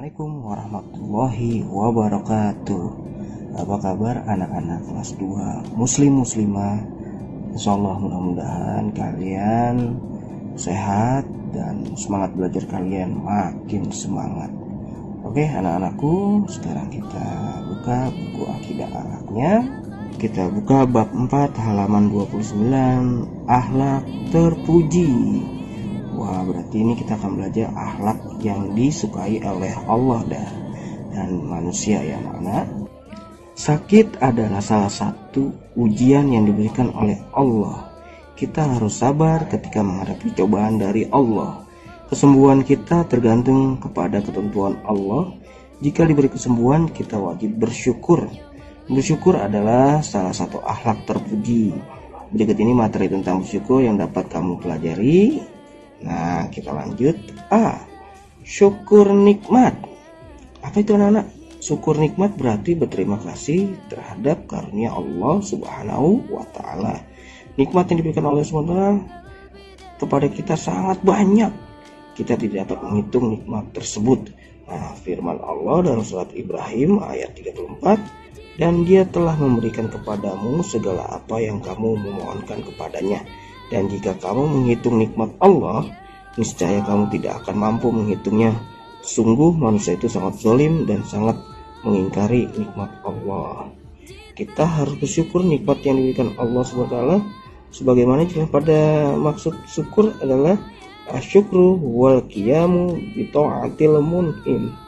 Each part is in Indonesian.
Assalamualaikum warahmatullahi wabarakatuh. Apa kabar anak-anak kelas 2 muslim muslimah? Insyaallah mudah-mudahan kalian sehat dan semangat belajar kalian makin semangat. Oke anak-anakku, sekarang kita buka buku akidah akhlaknya. Kita buka bab 4 halaman 29, akhlak terpuji. Wah, berarti ini kita akan belajar akhlak yang disukai oleh Allah dan manusia ya anak-anak. Sakit adalah salah satu ujian yang diberikan oleh Allah. Kita harus sabar ketika menghadapi cobaan dari Allah. Kesembuhan kita tergantung kepada ketentuan Allah. Jika diberi kesembuhan, kita wajib bersyukur. Bersyukur adalah salah satu akhlak terpuji. Berikut ini materi tentang bersyukur yang dapat kamu pelajari. Nah, kita lanjut. Syukur nikmat. Apa itu anak-anak? Syukur nikmat berarti berterima kasih terhadap karunia Allah Subhanahu wa Ta'ala. Nikmat yang diberikan oleh SWT kepada kita sangat banyak. Kita tidak dapat menghitung nikmat tersebut. Nah, firman Allah dalam surat Ibrahim ayat 34, dan Dia telah memberikan kepadamu segala apa yang kamu memohonkan kepadanya. Dan jika kamu menghitung nikmat Allah, niscaya kamu tidak akan mampu menghitungnya. Sungguh manusia itu sangat zalim dan sangat mengingkari nikmat Allah. Kita harus bersyukur nikmat yang diberikan Allah SWT. Sebagaimana jelas pada maksud syukur adalah asyukru wal qiyamu bi ta'atil mun'im.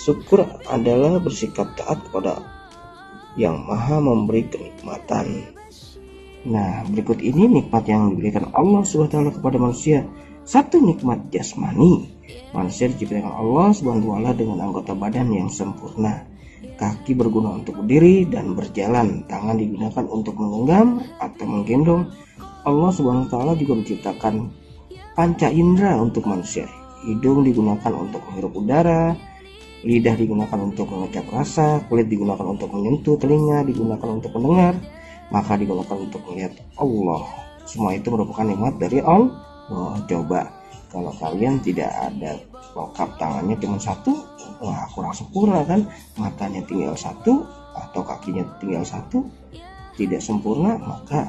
Syukur adalah bersikap taat kepada yang maha memberi kenikmatan. Nah, berikut ini nikmat yang diberikan Allah SWT kepada manusia. Satu, nikmat jasmani. Manusia diciptakan Allah SWT dengan anggota badan yang sempurna. Kaki berguna untuk berdiri dan berjalan. Tangan digunakan untuk menggenggam atau menggendong. Allah SWT juga menciptakan panca indera untuk manusia. Hidung digunakan untuk menghirup udara. Lidah digunakan untuk mengecap rasa. Kulit digunakan untuk menyentuh. Telinga digunakan untuk mendengar. Maka digunakan untuk melihat Allah. Semua itu merupakan nikmat dari Allah. Coba kalau kalian tidak ada lengkap, tangannya cuma satu, wah kurang sempurna kan. Matanya tinggal satu atau kakinya tinggal satu, tidak sempurna, maka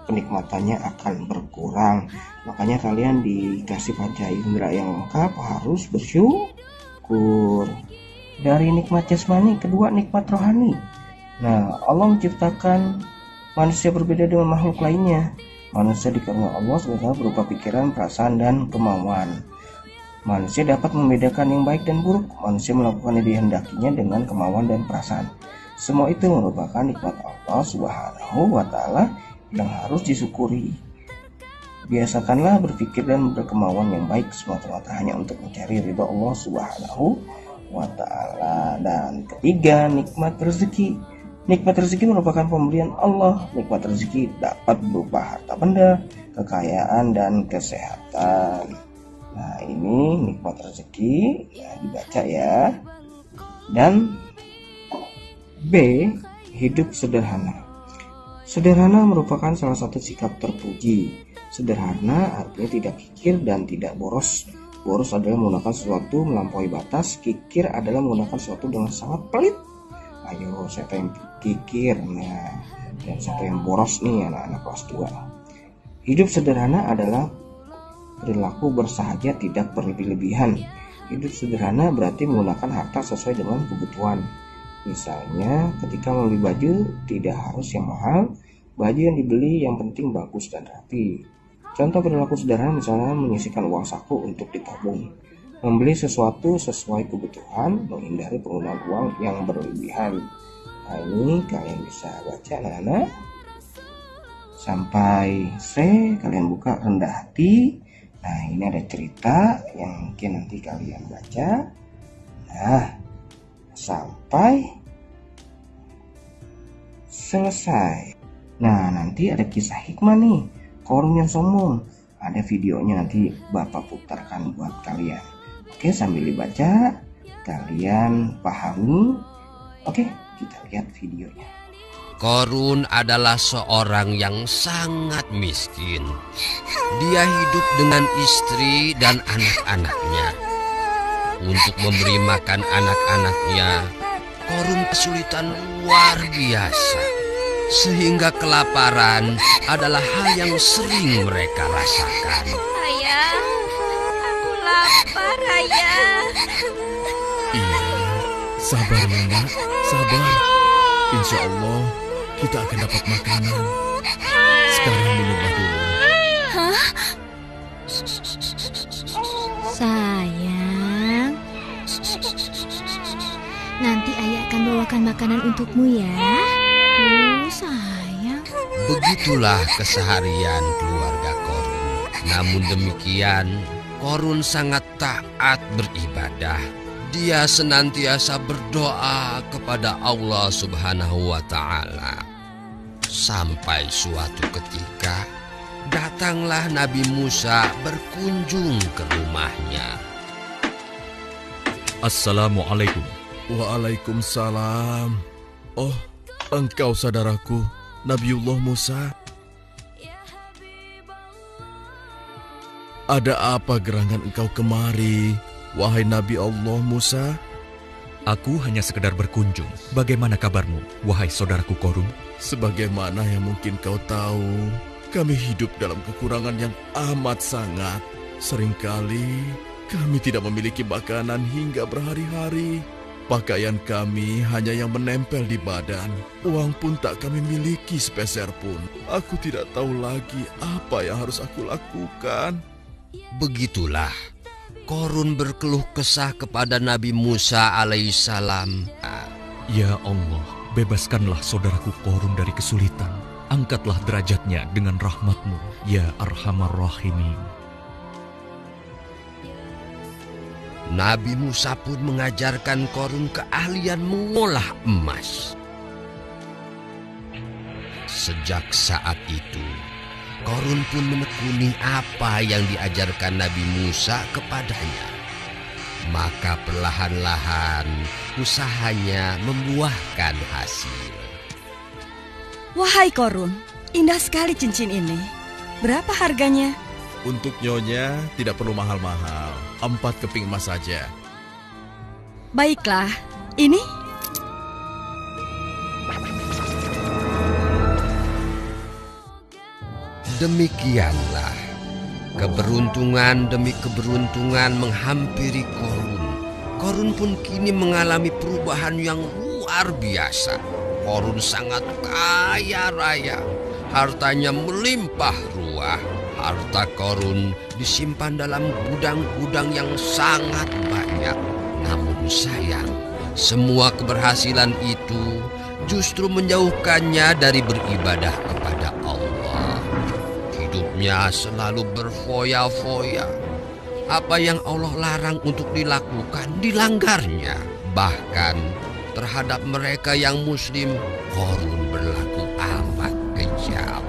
kenikmatannya akan berkurang. Makanya kalian dikasih panca indera yang lengkap harus bersyukur. Dari nikmat jasmani, kedua nikmat rohani. Nah, Allah menciptakan manusia berbeda dengan makhluk lainnya. Manusia dikaruniai Allah SWT berupa pikiran, perasaan, dan kemauan. Manusia dapat membedakan yang baik dan buruk. Manusia melakukan yang dihendakinya dengan kemauan dan perasaan. Semua itu merupakan nikmat Allah Subhanahu wa Ta'ala yang harus disyukuri. Biasakanlah berpikir dan berkemauan yang baik semata-mata hanya untuk mencari ridha Allah Subhanahu wa Ta'ala. Dan ketiga, nikmat rezeki. Nikmat rezeki merupakan pemberian Allah. Nikmat rezeki dapat berupa harta benda, kekayaan, dan kesehatan. Nah, ini nikmat rezeki. Nah, dibaca ya. Dan B, hidup sederhana. Sederhana merupakan salah satu sikap terpuji. Sederhana artinya tidak kikir dan tidak boros. Boros adalah menggunakan sesuatu melampaui batas. Kikir adalah menggunakan sesuatu dengan sangat pelit. Ayo, siapa yang kikir? Nah, dan siapa yang boros nih anak-anak kelas 2. Hidup sederhana adalah perilaku bersahaja, tidak berlebih-lebihan. Hidup sederhana berarti menggunakan harta sesuai dengan kebutuhan. Misalnya, ketika membeli baju tidak harus yang mahal, baju yang dibeli yang penting bagus dan rapi. Contoh perilaku sederhana misalnya menyisihkan uang saku untuk ditabung. Membeli sesuatu sesuai kebutuhan, menghindari penggunaan uang yang berlebihan. Nah, ini kalian bisa baca anak-anak. Sampai C, kalian buka rendah hati. Nah, ini ada cerita yang mungkin nanti kalian baca. Nah, sampai selesai. Nah, nanti ada kisah hikmah nih, korun yang sombong. Ada videonya nanti Bapak putarkan buat kalian. Oke, sambil dibaca kalian pahami. Oke, kita lihat videonya. Korun adalah seorang yang sangat miskin. Dia hidup dengan istri dan anak-anaknya. untuk memberi makan anak-anaknya, Korun kesulitan luar biasa. Sehingga kelaparan adalah hal yang sering mereka rasakan. Ayah, aku lapar, Ayah. Iya, sabar ya nak, sabar. Insya Allah kita akan dapat makanan. Sekarang minumlah dulu. Sayang, nanti ayah akan bawakan makanan untukmu ya. Sayang. Begitulah keseharian keluarga Korun. Namun demikian, Korun sangat taat beribadah. Dia senantiasa berdoa kepada Allah Subhanahu wa Ta'ala. Sampai suatu ketika, datanglah Nabi Musa berkunjung ke rumahnya. Assalamualaikum. Waalaikumsalam. Oh, engkau saudaraku, Nabiullah Musa. Ada apa gerangan engkau kemari, wahai Nabi Allah Musa? Aku hanya sekedar berkunjung. Bagaimana kabarmu, wahai saudaraku Korun? Sebagaimana yang mungkin kau tahu, kami hidup dalam kekurangan yang amat sangat. Seringkali kami tidak memiliki makanan hingga berhari-hari. Pakaian kami hanya yang menempel di badan. Uang pun tak kami miliki sepeser pun. Aku tidak tahu lagi apa yang harus aku lakukan. Begitulah Korun berkeluh kesah kepada Nabi Musa alaihissalam. Ya Allah, bebaskanlah saudaraku Korun dari kesulitan. Angkatlah derajatnya dengan rahmat-Mu, ya Arhamar Rahimin. Nabi Musa pun mengajarkan Korun keahlian mengolah emas. Sejak saat itu, Korun pun menekuni apa yang diajarkan Nabi Musa kepadanya. Maka perlahan-lahan usahanya membuahkan hasil. Wahai Korun, indah sekali cincin ini. Berapa harganya? Untuk nyonya tidak perlu mahal-mahal. 4 keping emas saja. Baiklah, ini? Demikianlah keberuntungan demi keberuntungan menghampiri Korun. Korun pun kini mengalami perubahan yang luar biasa. Korun sangat kaya raya, hartanya melimpah ruah. Harta Korun disimpan dalam gudang-gudang yang sangat banyak. Namun sayang, semua keberhasilan itu justru menjauhkannya dari beribadah kepada Allah. Hidupnya selalu berfoya-foya. Apa yang Allah larang untuk dilakukan, dilanggarnya. Bahkan terhadap mereka yang muslim, Korun berlaku amat kejam.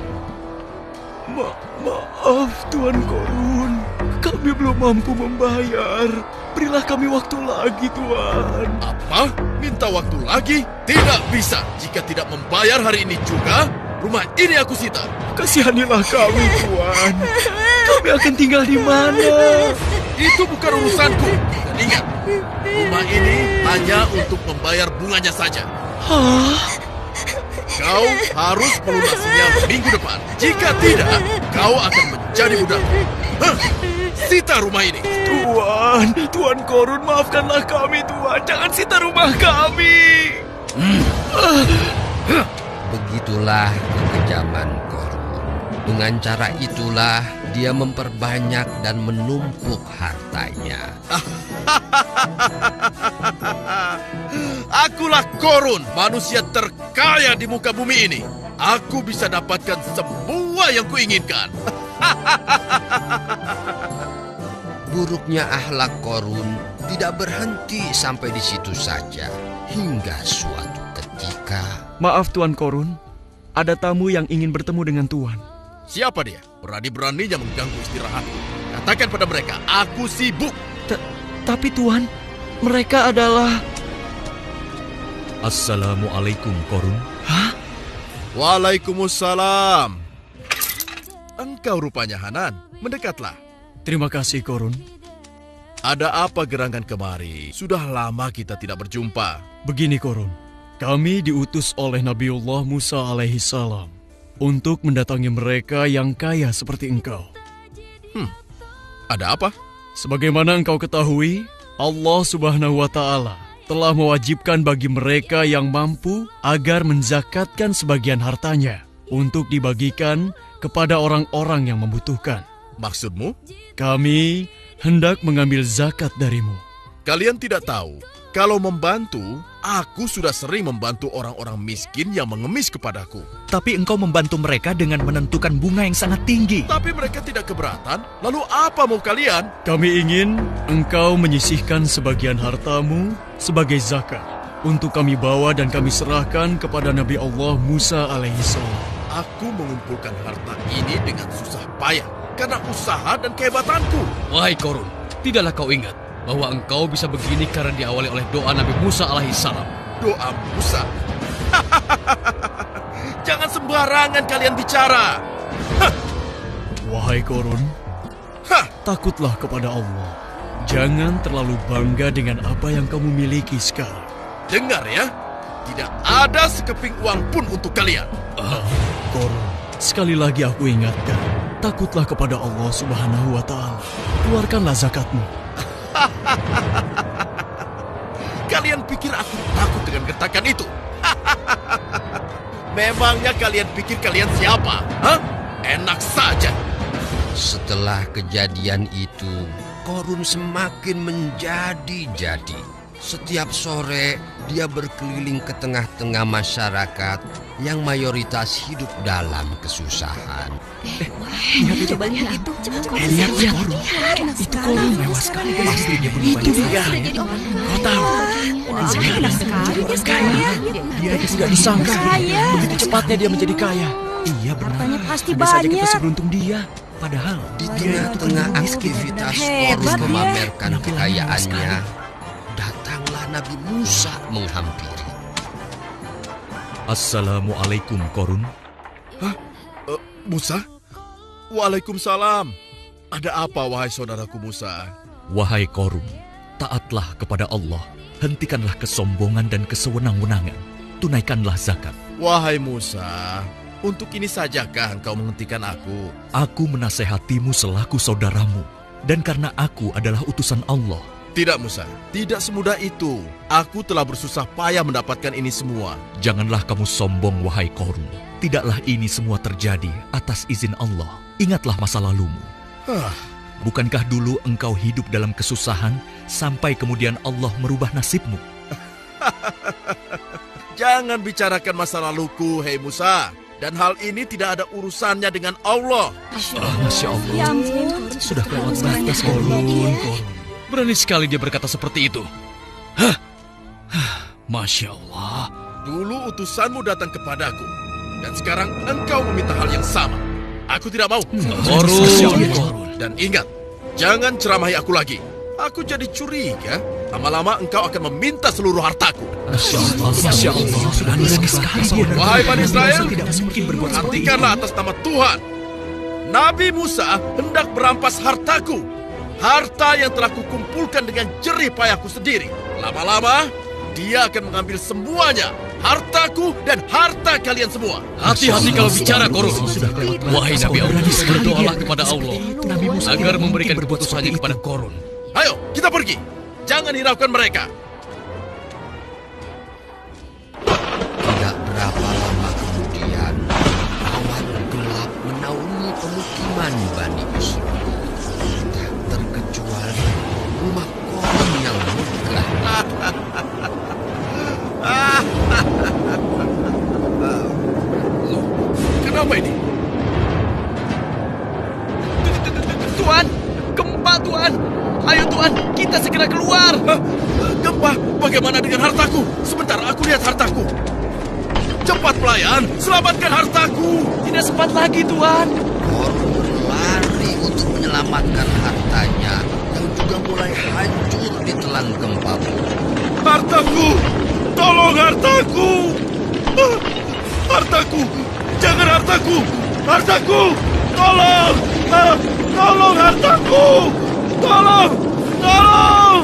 Maaf Tuan Korun, kami belum mampu membayar. Berilah kami waktu lagi Tuan. Apa? Minta waktu lagi? Tidak bisa. Jika tidak membayar hari ini juga, rumah ini aku sita. Kasihanilah kami Tuan. Kami akan tinggal di mana? Itu bukan urusanku. Dan ingat, rumah ini hanya untuk membayar bunganya saja. Hah? Kau harus melunasinya minggu depan. Jika tidak, kau akan menjadi budak. Sita rumah ini. Tuan Korun, maafkanlah kami Tuan. Jangan sita rumah kami. Begitulah kekejaman Korun. Dengan cara itulah dia memperbanyak dan menumpuk hartanya. Akulah Korun, manusia terkaya di muka bumi ini. Aku bisa dapatkan semua yang kuinginkan. Buruknya akhlak Korun tidak berhenti sampai di situ saja. Hingga suatu ketika... Maaf Tuan Korun, ada tamu yang ingin bertemu dengan Tuan. Siapa dia? Berani-beraninya mengganggu istirahatku. Katakan pada mereka, aku sibuk. Tapi Tuan, mereka adalah... Assalamualaikum Korun. Hah? Waalaikumsalam. Engkau rupanya Hanan, mendekatlah. Terima kasih Korun. Ada apa gerangan kemari? Sudah lama kita tidak berjumpa. Begini Korun, kami diutus oleh Nabiullah Musa alaihi salam untuk mendatangi mereka yang kaya seperti engkau. Ada apa? Sebagaimana engkau ketahui, Allah Subhanahu wa Ta'ala telah mewajibkan bagi mereka yang mampu agar menzakatkan sebagian hartanya untuk dibagikan kepada orang-orang yang membutuhkan. Maksudmu? Kami hendak mengambil zakat darimu. Kalian tidak tahu, kalau membantu, aku sudah sering membantu orang-orang miskin yang mengemis kepadaku. Tapi engkau membantu mereka dengan menentukan bunga yang sangat tinggi. Tapi mereka tidak keberatan, lalu apa mau kalian? Kami ingin engkau menyisihkan sebagian hartamu sebagai zakat untuk kami bawa dan kami serahkan kepada Nabi Allah Musa alaihissalam. Aku mengumpulkan harta ini dengan susah payah karena usaha dan kehebatanku. Wahai Korun, tidaklah kau ingat bahwa engkau bisa begini karena diawali oleh doa Nabi Musa alaihissalam. Doa Musa? Jangan sembarangan kalian bicara. Wahai Korun, takutlah kepada Allah. Jangan terlalu bangga dengan apa yang kamu miliki sekarang. Dengar ya, tidak ada sekeping uang pun untuk kalian. Korun, sekali lagi aku ingatkan, takutlah kepada Allah Subhanahu wa Ta'ala. Keluarkanlah zakatmu. Kalian pikir aku takut dengan getakan itu? Memangnya kalian pikir kalian siapa? Hah? Enak saja. Setelah kejadian itu, Korun semakin menjadi-jadi. Setiap sore dia berkeliling ke tengah-tengah masyarakat yang mayoritas hidup dalam kesusahan. Coba lihat itu. Lihat, itu Korun mewah sekali. Pasti dia berubah. Itu dia. Kau tahu? Enak sekali dia kaya. Dia tidak disangka begitu cepatnya dia menjadi kaya. Iya benar. Hartanya pasti Andai saja kita banyak. seberuntung dia. Padahal Di tengah-tengah aktivitas Korun Hebat dia. memamerkan kekayaannya, datanglah Nabi Musa menghampiri. Assalamualaikum Korun. Musa? Waalaikumsalam. Ada apa wahai saudaraku Musa? Wahai Korun, taatlah kepada Allah. Hentikanlah kesombongan dan kesewenang-wenangan. Tunaikanlah zakat. Wahai Musa, untuk ini sajakah engkau menghentikan aku? Aku menasehatimu selaku saudaramu. Dan karena aku adalah utusan Allah. Tidak Musa, tidak semudah itu. Aku telah bersusah payah mendapatkan ini semua. Janganlah kamu sombong, wahai Korun. Tidaklah ini semua terjadi atas izin Allah. Ingatlah masa lalumu. Bukankah dulu engkau hidup dalam kesusahan sampai kemudian Allah merubah nasibmu? Jangan bicarakan masa laluku, hei Musa. Dan hal ini tidak ada urusannya dengan Allah. Masya Allah. Ya ampun. Sudah kelewat batas, Korun. Berani sekali dia berkata seperti itu. Masya Allah. Dulu utusanmu datang kepadaku. Dan sekarang engkau meminta hal yang sama. Aku tidak mau. Korun. Dan ingat, jangan ceramahi aku lagi. Aku jadi curiga. Lama-lama engkau akan meminta seluruh hartaku. Masya Allah. Sudah sekali. Wahai Bani Israel, Tidak mungkin berbuat seperti itu. perhatikanlah atas nama Tuhan. Nabi Musa hendak merampas hartaku. Harta yang telah kukumpulkan dengan jerih payahku sendiri. Lama-lama, dia akan mengambil semuanya. Hartaku dan harta kalian semua. Hati-hati kalau bicara, Korun. Wahai Nabi Allah, berdoalah kepada Allah agar memberikan keputusannya kepada Korun. Ayo, kita pergi. Jangan hiraukan mereka. Tidak berapa lama kemudian, awan gelap menaungi pemukiman Bani Israel. Tak terkecuali rumah Korun yang megah. Kenapa ini? Tuan, gempa Tuan. Ayo Tuan, kita segera keluar. Gempa, bagaimana dengan hartaku? Sebentar, aku lihat hartaku. Cepat pelayan, selamatkan hartaku. Tidak sempat lagi Tuan. Korun berlari untuk menyelamatkan hartanya yang juga mulai hancur ditelan gempa bumi. Hartaku, tolong hartaku. Hartaku, jangan hartaku. Hartaku, tolong. Tolong hartaku. Tolong. Tolong!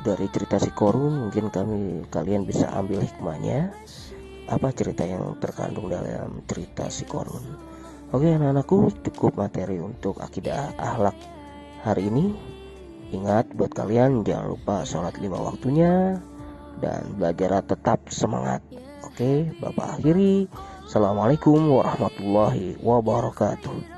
Dari cerita si Korun mungkin kalian bisa ambil hikmahnya. Apa cerita yang terkandung dalam cerita si Korun? Oke anak-anakku, cukup materi untuk akidah akhlak hari ini. Ingat buat kalian jangan lupa sholat 5 waktunya dan belajar tetap semangat. Oke, Bapak akhiri. Assalamualaikum warahmatullahi wabarakatuh.